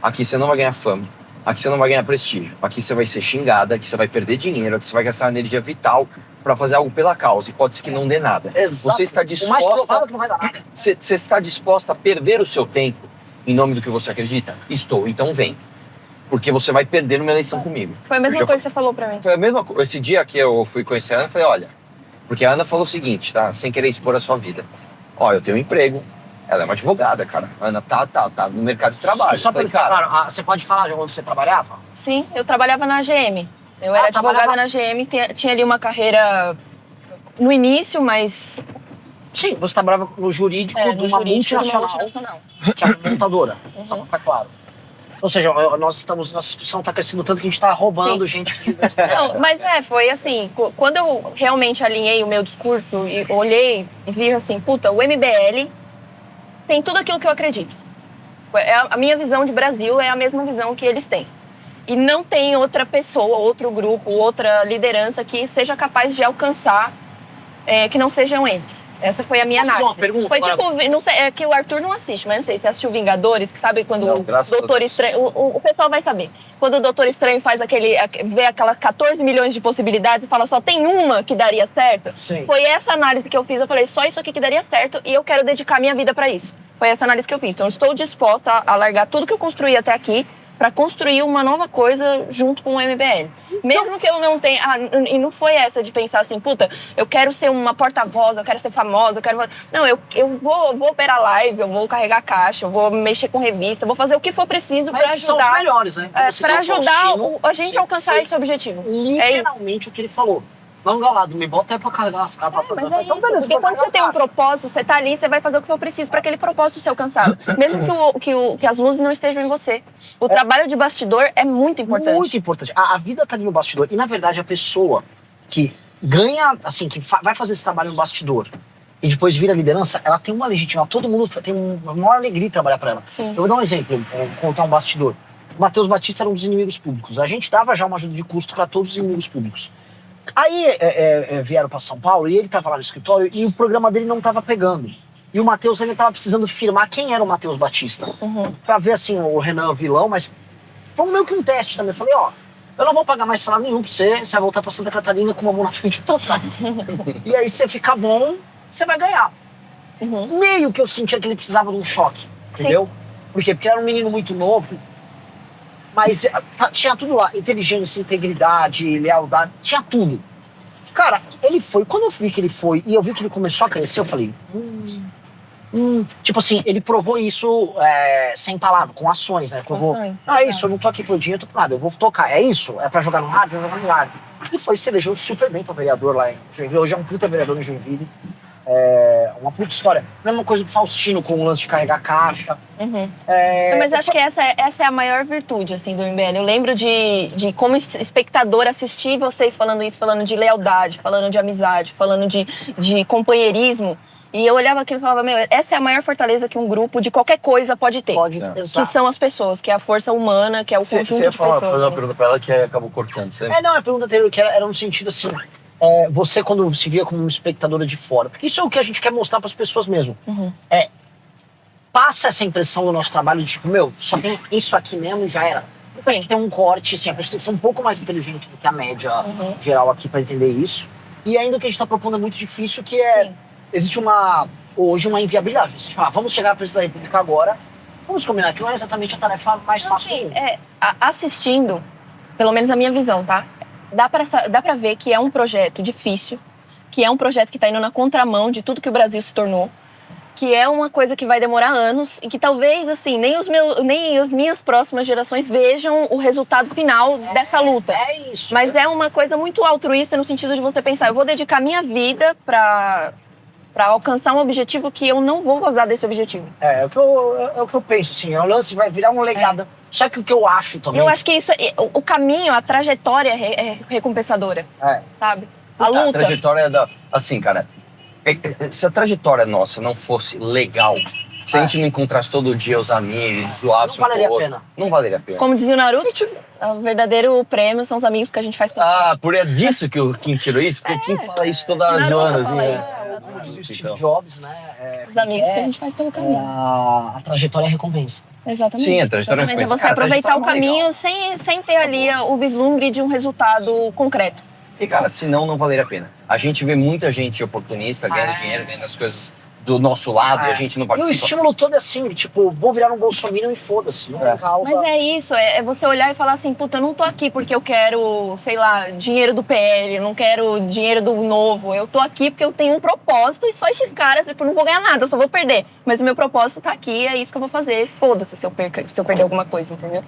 Aqui você não vai ganhar fama. Aqui você não vai ganhar prestígio. Aqui você vai ser xingada, aqui você vai perder dinheiro, aqui você vai gastar energia vital para fazer algo pela causa. E pode ser que não dê nada. Exato. Você está disposta... O mais provável é que não vai dar nada. Você está disposta a perder o seu tempo em nome do que você acredita? Estou, então vem. Porque você vai perder numa eleição comigo. Foi a mesma coisa que você falou pra mim. Foi a mesma coisa. Esse dia que eu fui conhecer a Ana, eu falei, olha... Porque a Ana falou o seguinte, tá? Sem querer expor a sua vida. Ó, eu tenho um emprego, Ela é uma advogada, cara. A Ana tá no mercado de trabalho. Só pra Falei, ficar cara, claro, você pode falar de onde você trabalhava? Sim, eu trabalhava na GM. Eu era advogada trabalhava- na GM, tinha ali uma carreira no início, mas Sim, você trabalhava no jurídico de no uma jurídico de uma multinacional, multinacional. que é uma montadora, só pra ficar claro. Ou seja, nossa instituição está crescendo tanto que a gente está roubando Sim. gente. Não, mas foi assim, quando eu realmente alinhei o meu discurso e olhei e vi assim, puta, o MBL tem tudo aquilo que eu acredito. A minha visão de Brasil é a mesma visão que eles têm. E não tem outra pessoa, outro grupo, outra liderança que seja capaz de alcançar que não sejam eles. Essa foi a minha Posso fazer análise. uma pergunta? Foi tipo, não sei, é que o Arthur não assiste, mas não sei, você assistiu Vingadores, que sabe quando Não, o graças a Doutor Deus. Estranho... O pessoal vai saber. Quando o Doutor Estranho faz vê aquelas 14 milhões de possibilidades e fala só tem uma que daria certo. Sim. Foi essa análise que eu fiz. Eu falei, só isso aqui que daria certo e eu quero dedicar minha vida pra isso. Foi essa análise que eu fiz. Então eu estou disposta a largar tudo que eu construí até aqui para construir uma nova coisa junto com o MBL. Mesmo que eu não tenha... e não foi essa de pensar assim, puta, eu quero ser uma porta-voz, eu quero ser famosa, eu quero... Não, eu vou operar live, eu vou carregar caixa, eu vou mexer com revista, eu vou fazer o que for preciso para Mas esses são os ajudar... melhores, né? Vocês Para são ajudar Faustino, a gente você a alcançar fez esse objetivo. É isso. Literalmente o que ele falou. Não, galado, me bota aí pra carregar as capas. Mas fazer. é Então, isso, beleza, porque vou quando carregar você tem um a caixa. propósito, você tá ali, você vai fazer o que for preciso para aquele propósito ser alcançado. Mesmo que as luzes não estejam em você. O trabalho de bastidor é muito importante. Muito importante. A vida tá ali no bastidor. E, na verdade, a pessoa que ganha, assim, que vai fazer esse trabalho no bastidor e depois vira liderança, ela tem uma legitimação. Todo mundo tem uma maior alegria de trabalhar para ela. Sim. Eu vou dar um exemplo, contar um bastidor. O Matheus Batista era um dos inimigos públicos. A gente dava já uma ajuda de custo para todos os inimigos públicos. Aí vieram para São Paulo e ele estava lá no escritório e o programa dele não estava pegando. E o Matheus, ele estava precisando firmar quem era o Matheus Batista. Para ver, assim, o Renan vilão, mas foi meio que um teste também. Eu falei, ó, eu não vou pagar mais salário nenhum pra você vai voltar pra Santa Catarina com uma mão na frente e outra atrás. E aí, se você ficar bom, você vai ganhar. Meio que eu sentia que ele precisava de um choque, entendeu? Por quê? Porque era um menino muito novo, mas tinha tudo lá, inteligência, integridade, lealdade, tinha tudo. Cara, ele foi, quando eu vi que ele foi e eu vi que ele começou a crescer, eu falei, tipo assim, ele provou isso sem palavras, com ações, né? Provou, Ações, é exato. isso, eu não tô aqui por dinheiro, tô por nada, eu vou tocar, é isso? É pra jogar no rádio? Eu vou jogar no rádio. E foi, se elegeu super bem pra vereador lá em Joinville, hoje é um puta vereador em Joinville. Uma puta história. Mesma coisa do Faustino com o lance de carregar caixa. Mas acho que essa é a maior virtude, assim, do MBL. Eu lembro de como espectador assistir vocês falando isso, falando de lealdade, falando de amizade, falando de companheirismo. E eu olhava aquilo e falava, meu, essa é a maior fortaleza que um grupo de qualquer coisa pode ter. Pode, Que exato. são as pessoas, que é a força humana, que é o Você conjunto ia de fazer pessoas. uma né? pergunta pra ela que acabou cortando. Você... Não, a pergunta anterior que era no sentido assim, você quando se via como uma espectadora de fora, porque isso é o que a gente quer mostrar para as pessoas mesmo. Passa essa impressão do nosso trabalho de tipo, meu, só tem isso aqui mesmo e já era. Eu acho que tem um corte, assim, a pessoa tem que ser um pouco mais inteligente do que a média geral aqui para entender isso. E ainda o que a gente está propondo é muito difícil, que Sim. existe hoje uma inviabilidade. A gente fala, vamos chegar à presidência da República agora, vamos combinar que não é exatamente a tarefa mais fácil do Assim, mundo. assistindo, pelo menos a minha visão, tá? Dá pra ver que é um projeto difícil, que é um projeto que tá indo na contramão de tudo que o Brasil se tornou, que é uma coisa que vai demorar anos e que talvez, assim, nem as minhas próximas gerações vejam o resultado final dessa luta. É isso. Mas é uma coisa muito altruísta no sentido de você pensar, eu vou dedicar minha vida pra alcançar um objetivo que eu não vou gozar desse objetivo. É o que eu penso, assim, o lance vai virar um legado. Só que o que eu acho também... Eu acho que isso, o caminho, a trajetória é recompensadora, sabe? A A luta. trajetória da... Assim, cara, se a trajetória nossa não fosse legal, se a gente não encontrasse todo dia os amigos, zoasse Não um com o valeria a outro, pena. não valeria a pena. Como dizia o Naruto, o verdadeiro prêmio são os amigos que a gente faz pelo Ah, por é disso que o Kim tirou isso? Porque o Kim fala isso toda hora Naruto zoando, fala assim, isso, né? Como diz o Steve Então. Jobs, né? os amigos que a gente faz pelo caminho. A trajetória é recompensa. Exatamente. Sim, a trajetória é Exatamente. É recompensa. você Cara, a aproveitar o trajetória é caminho sem ter ali o vislumbre de um resultado concreto. E, cara, senão não valeria a pena. A gente vê muita gente oportunista, ganhando dinheiro, ganhando as coisas do nosso lado e a gente não E o participa. estímulo todo é assim, tipo, vou virar um bolsominion e foda-se. Não tem causa. Mas é isso, é você olhar e falar assim, puta, eu não tô aqui porque eu quero, sei lá, dinheiro do PL, eu não quero dinheiro do Novo. Eu tô aqui porque eu tenho um propósito e só esses caras, tipo, eu não vou ganhar nada, eu só vou perder. Mas o meu propósito tá aqui, é isso que eu vou fazer. Foda-se se eu perder alguma coisa, entendeu?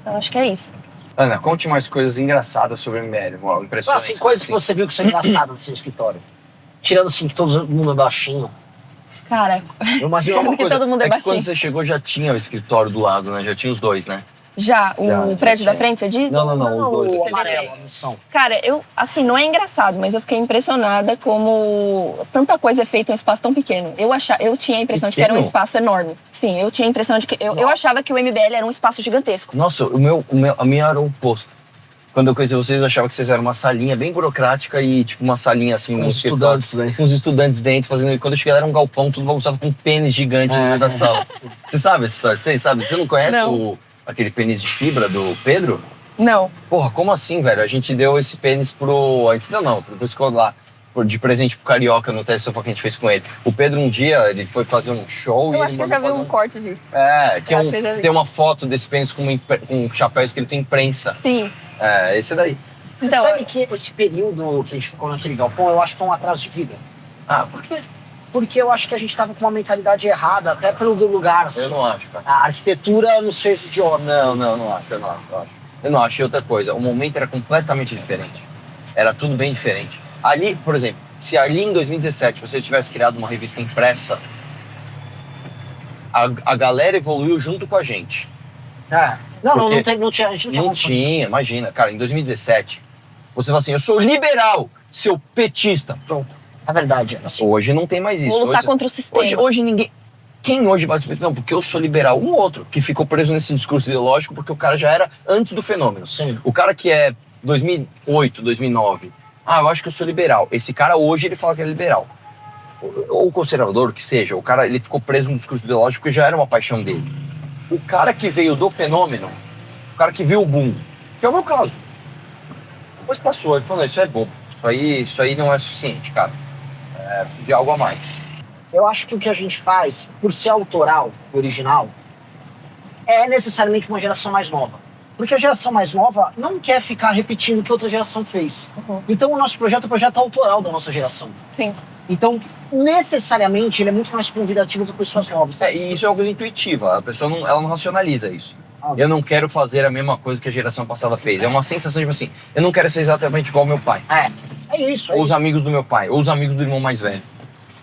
Então acho que é isso. Ana, conte mais coisas engraçadas sobre o MBL, impressões. Assim, coisas que você viu que são engraçadas no seu escritório. Tirando assim, que todo mundo é baixinho. Cara, sendo que todo mundo é que baixinho. quando você chegou já tinha o escritório do lado, né? Já tinha os dois, né? Já, o prédio da tinha. frente, você diz? Não, os dois. O amarelo, a missão. Cara, assim, não é engraçado, mas eu fiquei impressionada como tanta coisa é feita em um espaço tão pequeno. Eu tinha a impressão de que era um Pequeno? espaço enorme. Sim, eu tinha a impressão de que... Eu achava que o MBL era um espaço gigantesco. Nossa, a minha era o oposto. Quando eu conheci vocês, eu achava que vocês eram uma salinha bem burocrática e tipo uma salinha assim, Com num os escritório, estudantes, né? com os estudantes dentro, fazendo. E quando eu cheguei lá era um galpão, tudo bagunçado com um pênis gigante no meio da sala. Você sabe essa história? Você sabe? Você não conhece Não. aquele pênis de fibra do Pedro? Não. Porra, como assim, velho? A gente deu esse pênis pro. A gente deu não, depois ficou lá. De presente pro Carioca no teste sofá que a gente fez com ele. O Pedro um dia, ele foi fazer um show e Eu ele acho que eu mandou já vi fazer um corte disso. que Eu acho que eu já vi. tem uma foto desse pênis com um chapéu escrito imprensa. Sim. É, esse daí. Você Então, sabe que esse período que a gente ficou naquele galpão, eu acho que foi um atraso de vida. Ah, por quê? Porque eu acho que a gente tava com uma mentalidade errada, até pelo lugar, assim. Eu não acho, cara. A arquitetura nos fez idiota. Não acho, eu não acho. E outra coisa, o momento era completamente diferente. Era tudo bem diferente. Ali, por exemplo, se ali em 2017 você tivesse criado uma revista impressa, a galera evoluiu junto com a gente. Não Porque tinha, a gente não tinha Não condição. tinha, imagina. Cara, em 2017, você fala assim, eu sou liberal, seu petista. Pronto. É verdade. Assim, Hoje não tem mais isso. Vou lutar Hoje- contra o sistema. Hoje ninguém... Quem hoje bate o peito? Não, porque eu sou liberal. Um outro que ficou preso nesse discurso ideológico porque o cara já era antes do fenômeno. Sim. O cara que é 2008, 2009. Eu acho que eu sou liberal. Esse cara hoje ele fala que é liberal. Ou conservador, o que seja. O cara ele ficou preso no discurso ideológico porque já era uma paixão dele. O cara que veio do fenômeno, o cara que viu o boom, que é o meu caso. Depois passou, ele falou, isso é bobo. Isso aí não é suficiente, cara. Preciso de algo a mais. eu acho que o que a gente faz, por ser autoral, original, é necessariamente uma geração mais nova. Porque a geração mais nova não quer ficar repetindo o que outra geração fez. Uhum. Então o nosso projeto é o projeto autoral da nossa geração. Sim. Então, necessariamente, ele é muito mais convidativo para pessoas novas. E isso é uma coisa intuitiva, a pessoa ela não racionaliza isso. Eu não quero fazer a mesma coisa que a geração passada fez. É uma sensação de assim, eu não quero ser exatamente igual ao meu pai. É isso. É Ou os isso. amigos do meu pai, ou os amigos do irmão mais velho.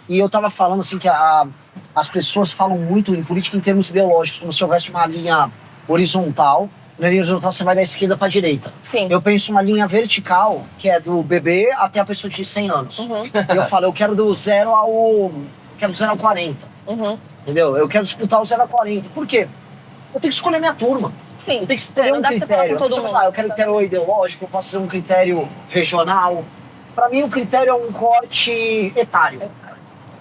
E eu tava falando assim que as pessoas falam muito em política em termos ideológicos, como se houvesse uma linha horizontal. Na linha horizontal você vai da esquerda para direita. Sim. Eu penso uma linha vertical, que é do bebê até a pessoa de 100 anos. Uhum. E eu falo, eu quero do 0 ao 40. Uhum. Entendeu? Eu quero disputar o 0 a 40. Por quê? Eu tenho que escolher minha turma. Sim. Eu tenho que escolher Não um dá pra você falar critério. com todo Você vai mundo. falar, eu quero um critério ideológico, eu posso fazer um critério regional. Para mim, o critério é um corte etário.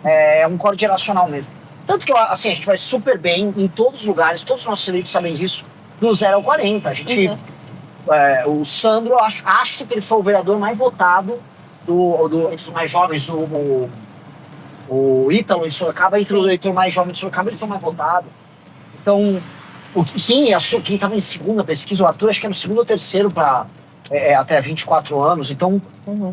É um corte geracional mesmo. Tanto que, assim, a gente vai super bem em todos os lugares, todos os nossos eleitos sabem disso, do 0 ao 40. A gente, o Sandro, eu acho que ele foi o vereador mais votado entre os mais jovens, o Ítalo em Sorocaba, entre o eleitor mais jovem de Sorocaba, ele foi o mais votado. Então, quem estava em segunda pesquisa, o Arthur, acho que era o segundo ou terceiro para até 24 anos. Então,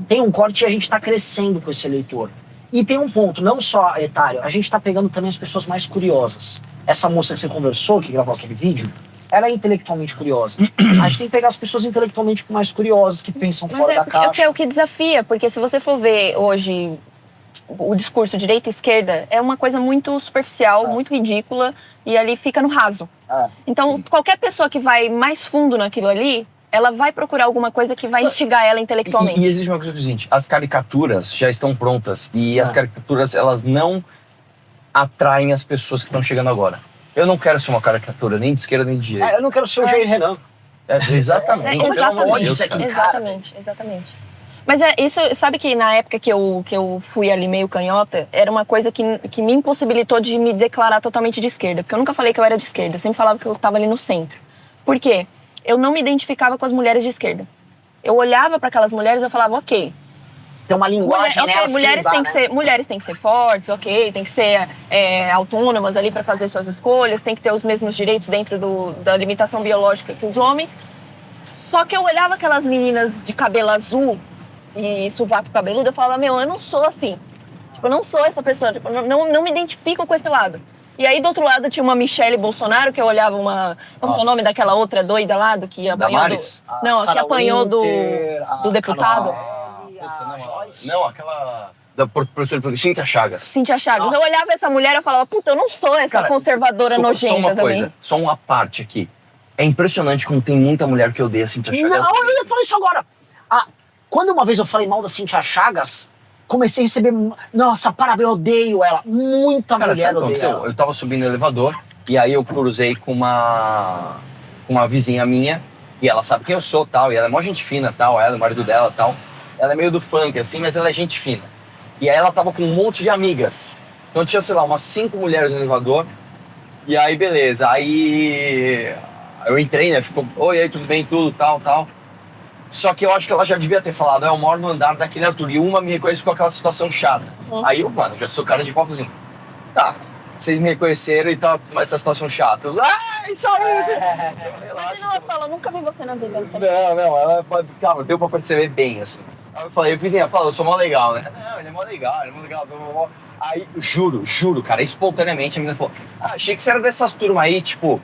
tem um corte e a gente está crescendo com esse eleitor. E tem um ponto, não só etário, a gente está pegando também as pessoas mais curiosas. Essa moça que você conversou, que gravou aquele vídeo, ela é intelectualmente curiosa. A gente tem que pegar as pessoas intelectualmente mais curiosas, que pensam Mas fora da caixa. é o que desafia, porque se você for ver hoje o discurso direita e esquerda, é uma coisa muito superficial, muito ridícula, e ali fica no raso. Então, qualquer pessoa que vai mais fundo naquilo ali, ela vai procurar alguma coisa que vai instigar ela intelectualmente. E existe uma coisa que é o seguinte, as caricaturas já estão prontas e as caricaturas, elas não atraem as pessoas que estão chegando agora. Eu não quero ser uma caricatura nem de esquerda nem de direita. Eu não quero ser o Jair Renan. Exatamente. Pelo amor de Deus, cara. Exatamente. Mas isso, sabe que na época que eu fui ali meio canhota, era uma coisa que me impossibilitou de me declarar totalmente de esquerda. Porque eu nunca falei que eu era de esquerda, eu sempre falava que eu estava ali no centro. Por quê? Eu não me identificava com as mulheres de esquerda. Eu olhava para aquelas mulheres e eu falava, ok, Tem uma linguagem nelas mulheres têm que ser fortes, ok, tem que ser autônomas ali para fazer suas escolhas, tem que ter os mesmos direitos dentro da limitação biológica que os homens. Só que eu olhava aquelas meninas de cabelo azul e sovaco cabeludo, eu falava, meu, eu não sou assim. Tipo, eu não sou essa pessoa, tipo, não me identifico com esse lado. E aí, do outro lado, tinha uma Michelle Bolsonaro, que eu olhava como é o nome daquela outra doida lá, do que apanhou Damares? que apanhou do deputado. Não, aquela da professora Cíntia Chagas. Cíntia Chagas. Eu olhava essa mulher e eu falava, puta, eu não sou essa conservadora nojenta só uma também. coisa, só uma parte aqui. É impressionante como tem muita mulher que odeia a Cíntia Chagas. Não, eu ia falar isso agora. Quando uma vez eu falei mal da Cíntia Chagas, comecei a receber... Nossa, parabéns, eu odeio ela. Muita Cara, mulher sabe o que odeia aconteceu? ela. Eu tava subindo no elevador e aí eu cruzei com uma vizinha minha e ela sabe quem eu sou, tal, e ela é mó gente fina, tal, ela, o marido dela, tal. Ela é meio do funk, assim, mas ela é gente fina. E aí ela tava com um monte de amigas. Então tinha, sei lá, umas 5 mulheres no elevador. E aí, beleza. Aí eu entrei, né? Ficou, oi, aí, tudo bem, tudo, tal, tal. Só que eu acho que ela já devia ter falado, eu moro no andar daquele Arthur. E uma me reconhece com aquela situação chata. Aí eu, mano, já sou cara de pau, assim, tá, vocês me reconheceram e tá essa situação chata. Isso aí! Imagina ela fala, nunca vi você na vida, não sei. Não, ela, calma, deu pra perceber bem, assim. Aí eu falei, vizinha, fala, eu sou mó legal, né? Não, ele é mó legal, blá, blá, blá, blá. Aí, juro, cara, espontaneamente a menina falou, achei que você era dessas turmas aí, tipo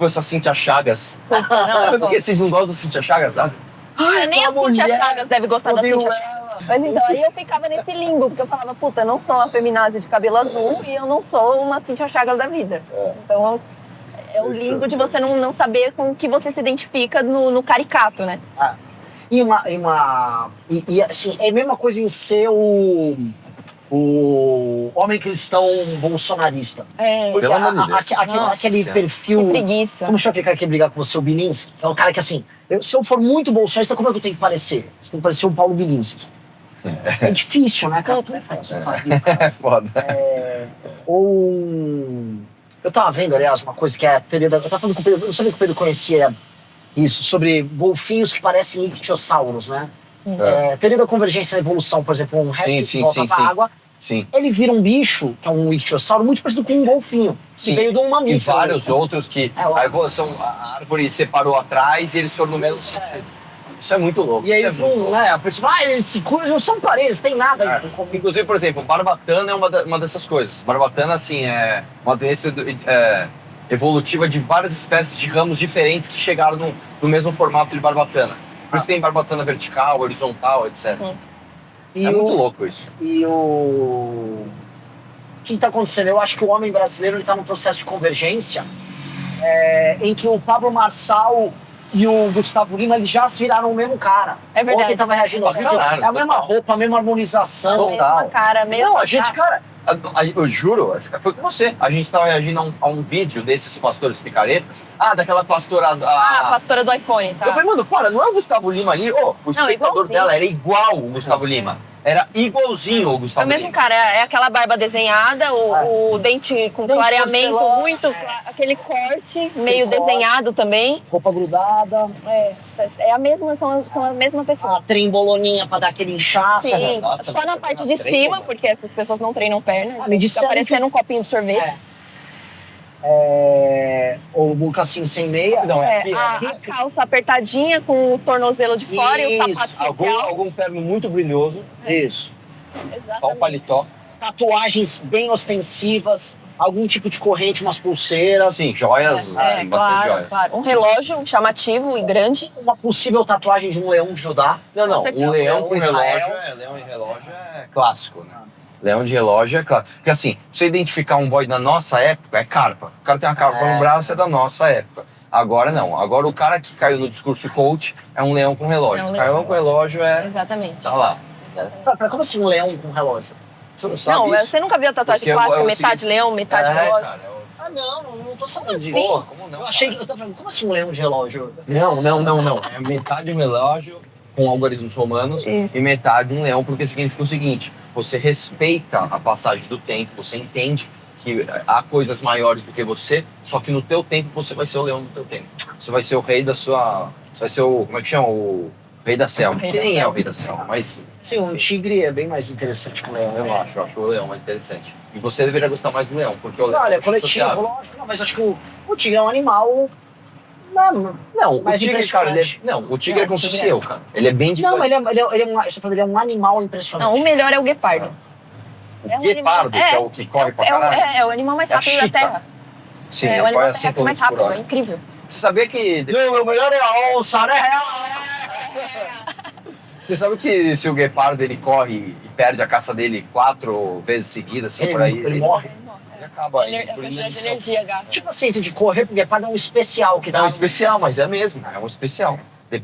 essa Cíntia Chagas. Não, foi porque vocês não gostam da Cíntia Chagas? Nem a Cíntia Chagas deve gostar da Cíntia ela. Chagas. Mas então, aí eu ficava nesse limbo, porque eu falava, puta, eu não sou uma feminazi de cabelo azul e eu não sou uma Cíntia Chagas da vida. Então, é o limbo de você não saber com o que você se identifica no caricato, né? Assim, é a mesma coisa em ser o homem cristão bolsonarista. É. Porque Pelo amor de Deus. aquele perfil... Que preguiça. Como chama aquele cara que quer brigar com você, o Bilinski? É um cara que, assim, se eu for muito bolsonarista, como é que eu tenho que parecer? Você tem que parecer o Paulo Bilinski. É difícil, né, cara? É foda. Eu tava vendo, aliás, uma coisa que é a teoria da... Eu tava falando com o Pedro, eu não sabia que o Pedro conhecia isso, sobre golfinhos que parecem ictiossauros, né? Teoria da convergência da evolução, por exemplo, um réptil que volta pra água, Sim. ele vira um bicho, que é um ictiosauro, muito parecido com um golfinho. Sim. Que veio de um mamífero. E vários outros que a evolução, a árvore separou atrás e eles foram no mesmo sentido. Isso é muito louco. E aí eles não, né? A pessoa, eles se curam, não são parentes, tem nada. Inclusive, por exemplo, barbatana é uma dessas coisas. Barbatana, assim, é uma tendência evolutiva de várias espécies de ramos diferentes que chegaram no mesmo formato de barbatana. Por isso tem barbatana vertical, horizontal, etc. É muito louco isso. O que está acontecendo? Eu acho que o homem brasileiro está num processo de convergência em que o Pablo Marçal e o Gustavo Lima eles já se viraram o mesmo cara. É verdade. Ontem tava reagindo ao vídeo, Caralho, é a mesma roupa, a mesma harmonização. Mesma cara, mesma Não, a gente, cara, eu juro, foi com você. A gente tava reagindo a um vídeo desses pastores picaretas. Daquela pastora... a pastora do iPhone, tá? Eu falei, mano, para, não é o Gustavo Lima ali? O espectador igualzinho. dela era igual o Gustavo Lima. Era igualzinho o É Gustavo o mesmo Lima. cara, é aquela barba desenhada, o dente com Dente clareamento porcelana. muito, aquele corte meio desenhado também. Roupa grudada, É a mesma, são a mesma pessoa. a tremboloninha pra dar aquele inchaço. Sim, Nossa, só na parte de treino, cima, mano. porque essas pessoas não treinam perna. me Fica disseram parecendo um copinho de sorvete. O mocassim sem meia. Não, A calça apertadinha com o tornozelo de fora e o sapato especial. algum terno muito brilhoso, Isso. só o Exatamente. paletó. Tatuagens bem ostensivas, algum tipo de corrente, umas pulseiras. Sim, joias, assim, bastante joias. claro. Um relógio chamativo e grande. Uma possível tatuagem de um leão de Judá. Não, certeza. o leão com Israel. leão e relógio é clássico, né? Leão de relógio é clássico. Porque assim, pra você identificar um boy da nossa época, é carpa. O cara tem uma carpa no braço, é da nossa época. Agora não. Agora o cara que caiu no discurso coach é um leão com relógio. É um leão. Leão com relógio Exatamente. tá lá. Como assim um leão com relógio? Você não sabe Não, isso? você nunca viu a tatuagem Porque clássica, é o metade seguinte- leão, metade relógio? Cara, Ah, não tô sabendo disso. Porra, como não? Eu achei que eu tava falando, como assim um leão de relógio? Não. É metade um relógio com algarismos romanos Isso. e metade um leão, porque significa o seguinte: você respeita a passagem do tempo, você entende que há coisas maiores do que você, só que no teu tempo você vai ser o leão do teu tempo. Você vai ser o rei da sua... Você vai ser o... Como é que chama? Rei da selva. Rei Que da nem é selva. o rei da selva, mas... Sim, um tigre é bem mais interessante que um leão. Eu acho o leão mais interessante. E você deveria gostar mais do leão, porque o leão Olha, é coletivo, sociável. lógico, não, mas acho que o tigre é um animal. Não, O tigre, cara, o tigre é como se fosse eu, cara. Ele é bem Não, individualista. ele é um animal impressionante. Não, o melhor é o guepardo. O guepardo, que é o que corre pra caralho. É o animal mais É a rápido da chita. Terra. Sim, É ele o animal corre a terrestre mais 100 km por rápido, hora. é incrível. Você sabia que... Não, o melhor é a onça, né? Você sabe que se o guepardo ele corre e perde a caça dele 4 vezes seguidas, assim, por aí... Ele morre. Ele acaba A por quantidade de inanição. energia gasta. Tipo assim, de correr pro guepardo é um especial que dá. É um especial, mas é mesmo, é um especial.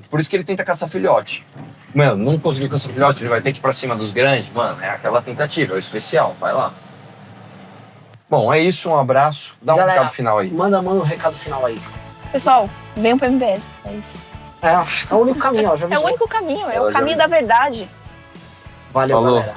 Por isso que ele tenta caçar filhote. Mano, não conseguiu caçar filhote, ele vai ter que ir pra cima dos grandes. Mano, é aquela tentativa, é o especial, vai lá. Bom, é isso, um abraço. Dá um Galera, recado final aí. Manda um recado final aí. Pessoal, venham pro MBL. É isso. É o único caminho, ó. Já É o avisou. único caminho, é Ela o já caminho avisou. da verdade. Valeu, Falou. galera.